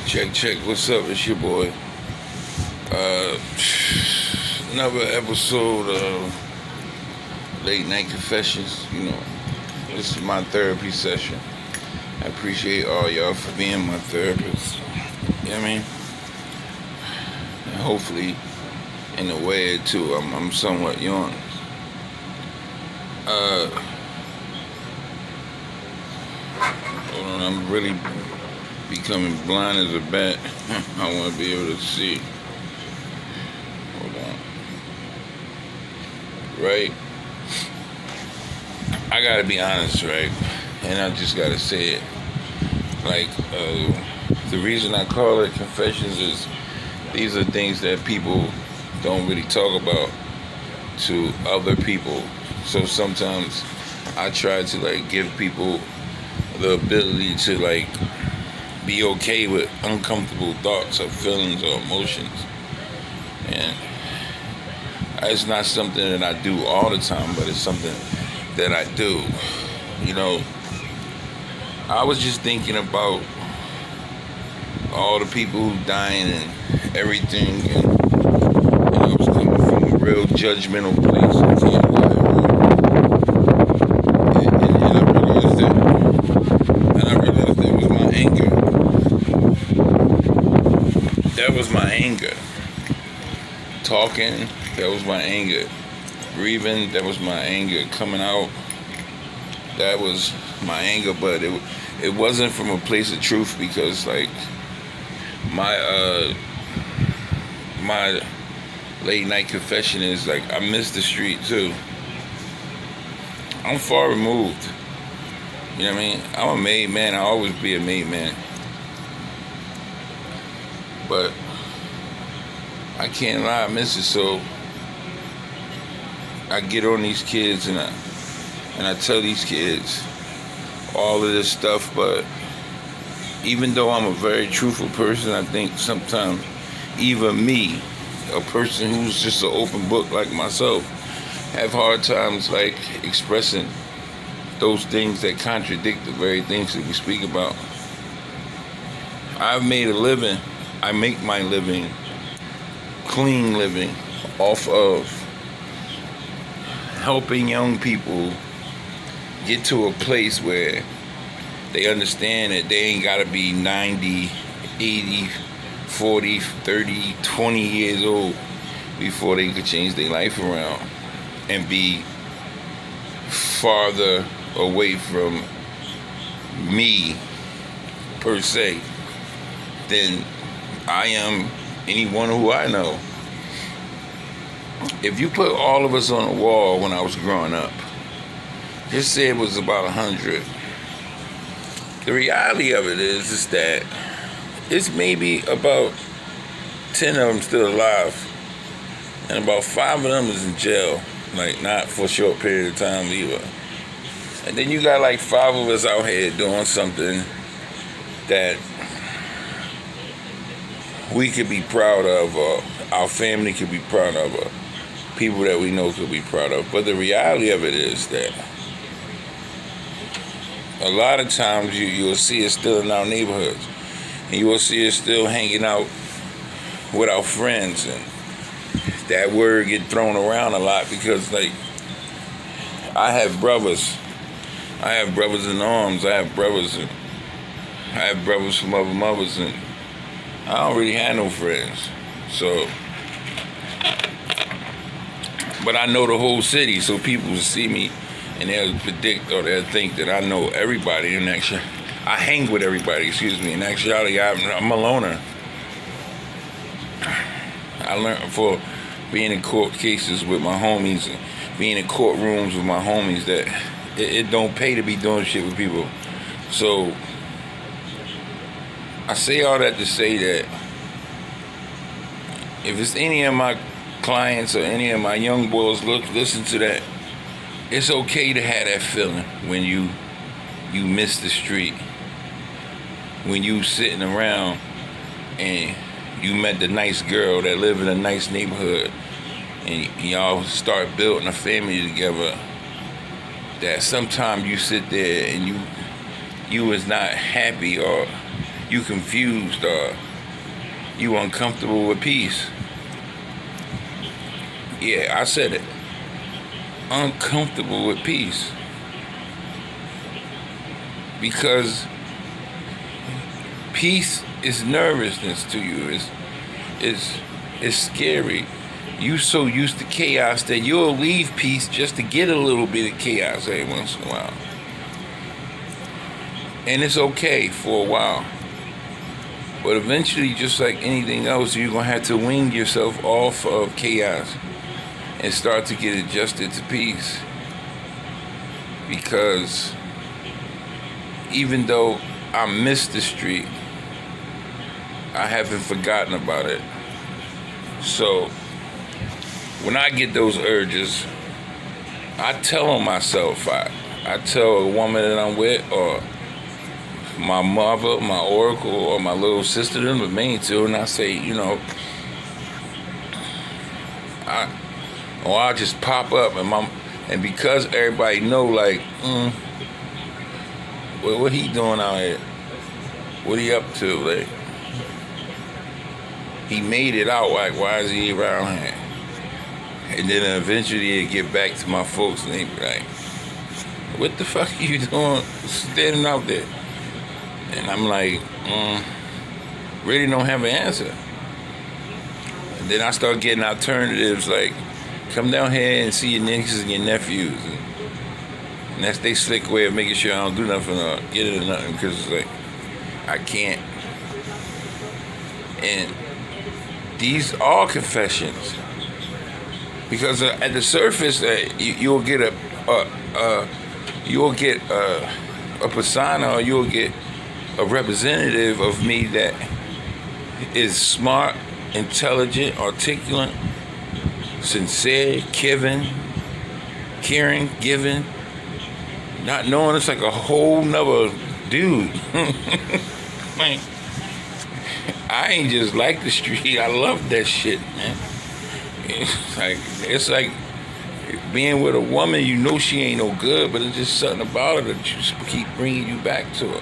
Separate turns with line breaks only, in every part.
Check, check. What's up? It's your boy. Uh, Another episode of Late Night Confessions. This is my therapy session. I appreciate all y'all for being my therapist. You know what I mean? And hopefully, in a way or two, I'm somewhat young. Hold on, I'm really becoming blind as a bat. I want to be able to see. Hold on. Right? I gotta be honest, right? And I just gotta say it. Like, the reason I call it confessions is these are things that people don't really talk about to other people. So sometimes I try to give people the ability to be okay with uncomfortable thoughts or feelings or emotions. And it's not something that I do all the time, but it's something that I do. I was just thinking about all the people who dying and everything, and I was coming from a real judgmental place. I can't lie, and I realized that was my anger. That was my anger. Talking, that was my anger. Breathing, that was my anger. Coming out, that was my anger. But it wasn't from a place of truth, because my late night confession is I miss the street too. I'm far removed. You know what I mean? I'm a made man. I'll always be a made man. But I can't lie, I miss it. So I get on these kids and I tell these kids all of this stuff. But even though I'm a very truthful person, I think sometimes even me, a person who's just an open book like myself, have hard times expressing those things that contradict the very things that we speak about. I've made a living. I make my living, clean living, off of helping young people get to a place where they understand that they ain't gotta be 90, 80, 40, 30, 20 years old before they could change their life around and be farther away from me, per se, than I am anyone who I know. If you put all of us on a wall when I was growing up, just say it was about 100. The reality of it is that it's maybe about 10 of them still alive, and about 5 of them is in jail, not for a short period of time either. And then you got 5 of us out here doing something that we could be proud of, or our family could be proud of, or people that we know could be proud of. But the reality of it is that a lot of times you'll see us still in our neighborhoods, and you will see us still hanging out with our friends, and that word get thrown around a lot because I have brothers in arms. I have brothers from other mothers, and I don't really have no friends. So, but I know the whole city, so people will see me and they'll predict, or they'll think that I know everybody. In actual, I hang with everybody. In actuality, I'm a loner. I learned for being in court cases with my homies and being in courtrooms with my homies that it don't pay to be doing shit with people. So I say all that to say that if it's any of my clients or any of my young boys, listen to that. It's okay to have that feeling when you miss the street, when you sitting around and you met the nice girl that live in a nice neighborhood, and y'all start building a family together. That sometimes you sit there and you is not happy, or you confused or you uncomfortable with peace. Yeah, I said it. Uncomfortable with peace. Because peace is nervousness to you. It's scary. You so used to chaos that you'll leave peace just to get a little bit of chaos every once in a while. And it's okay for a while. But eventually, just like anything else, you're going to have to wean yourself off of chaos and start to get adjusted to peace. Because even though I miss the street, I haven't forgotten about it. So when I get those urges, I tell on myself. I tell a woman that I'm with, or my mother, my oracle, or my little sister, them the main two, and I say, you know, I'll just pop up, and because everybody know, like, what he doing out here? What he up to? Like, he made it out. Like, why is he around here? And then eventually it get back to my folks, and they be like, what the fuck are you doing standing out there? And I'm like, really don't have an answer. And then I start getting alternatives like, come down here and see your nieces and your nephews. And that's they slick way of making sure I don't do nothing or get into nothing, because it's like, I can't. And these are confessions. Because at the surface, you'll get a persona, or you'll get a representative of me that is smart, intelligent, articulate, sincere, caring, giving, not knowing it's like a whole nother dude. Like, I ain't just like the street. I love that shit, man. It's like being with a woman, you know she ain't no good, but it's just something about her that just keep bringing you back to her.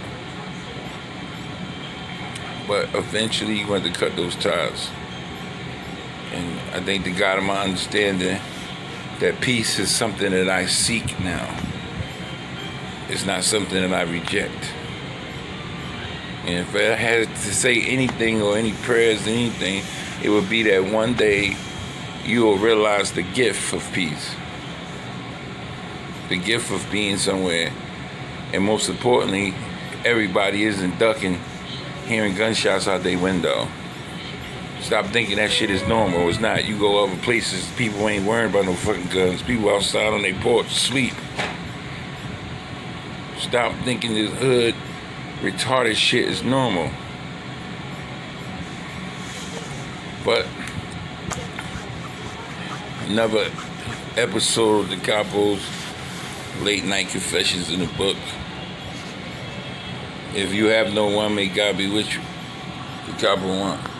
But eventually you're going to cut those ties. And I think the God of my understanding that peace is something that I seek now. It's not something that I reject. And if I had to say anything or any prayers, anything, it would be that one day you will realize the gift of peace. The gift of being somewhere. And most importantly, everybody isn't ducking, hearing gunshots out their window. Stop thinking that shit is normal. It's not. You go other places, people ain't worrying about no fucking guns. People outside on their porch sleep. Stop thinking this hood retarded shit is normal. But another episode of Decopbo's Late Night Confessions in the book. If you have no one, may God be with you. Decopbo 1.